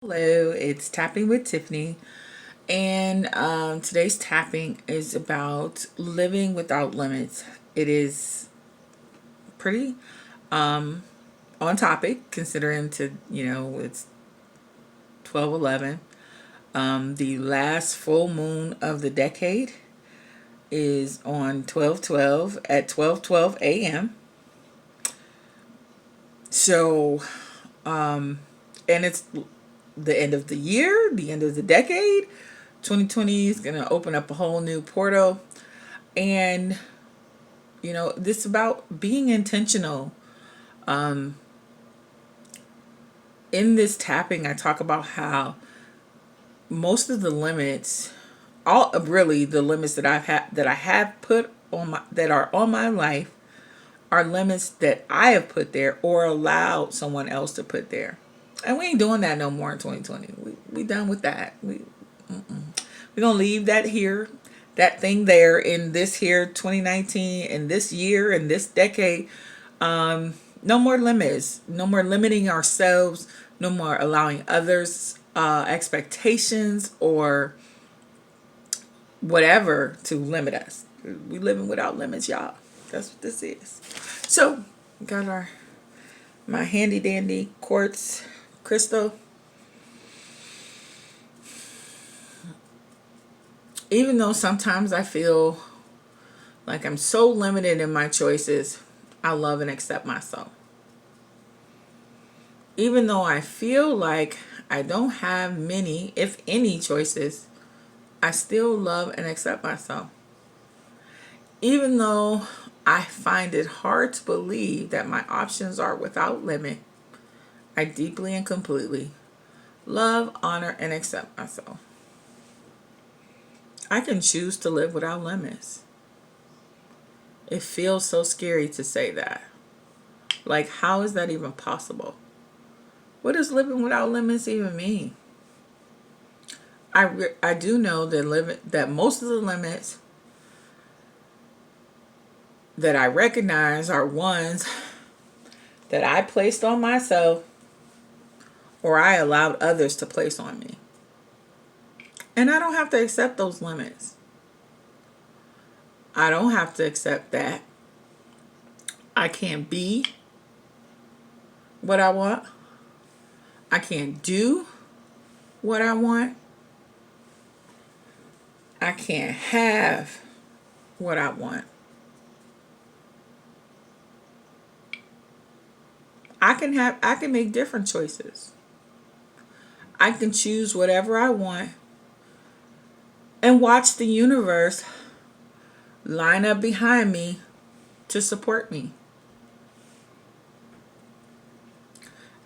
Hello, it's Tapping with Tiffany, and today's tapping is about living without limits. It is pretty on topic considering it's 12/11. The last full moon of the decade is on 12/12 at 12:12 a.m. So, and it's the end of the year, the end of the decade. 2020 is going to open up a whole new portal. And, this is about being intentional. In this tapping, I talk about how most of the limits, all really the limits that I have put on that are on my life, are limits that I have put there or allowed someone else to put there. And we ain't doing that no more in 2020. We done with that. We're gonna leave that here, that thing there in this here 2019, in this year, in this decade. No more limits. No more limiting ourselves. No more allowing others expectations or whatever to limit us. We living without limits, y'all. That's what this is. So, got my handy dandy quartz crystal. Even though sometimes I feel like I'm so limited in my choices, I love and accept myself. Even though I feel like I don't have many, if any, choices, I still love and accept myself. Even though I find it hard to believe that my options are without limit, I deeply and completely love, honor, and accept myself. I can choose to live without limits. It feels so scary to say that. Like, how is that even possible? What does living without limits even mean? I do know that most of the limits that I recognize are ones that I placed on myself or I allowed others to place on me. And I don't have to accept those limits. I don't have to accept that. I can't be what I want. I can't do what I want. I can't have what I want. I can make different choices. I can choose whatever I want and watch the universe line up behind me to support me.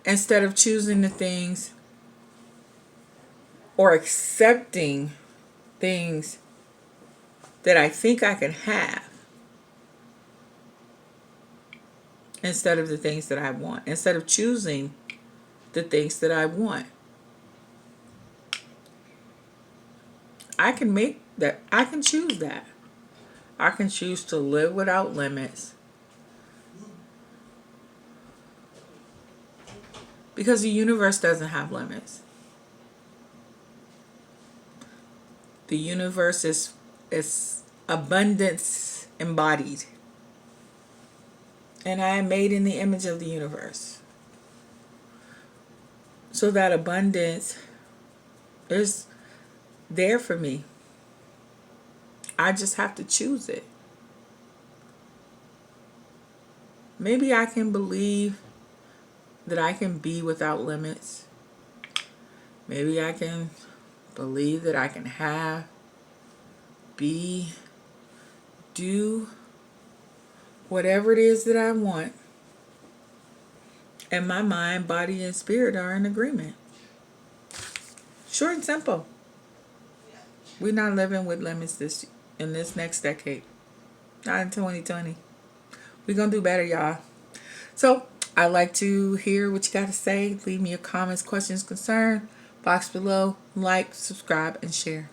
Instead of choosing the things or accepting things that I think I can have instead of the things that I want, instead of choosing the things that I want. I can make that, I can choose that. I can choose to live without limits because the universe doesn't have limits. The universe is abundance embodied. And I am made in the image of the universe. So that abundance is there for me. I just have to choose it. Maybe I can believe that I can be without limits. Maybe I can believe that I can have, be, do whatever it is that I want. And my mind, body, and spirit are in agreement. Short and simple. We're not living with limits in this next decade. Not in 2020. We're going to do better, y'all. So, I'd like to hear what you got to say. Leave me your comments, questions, concern. Box below. Like, subscribe, and share.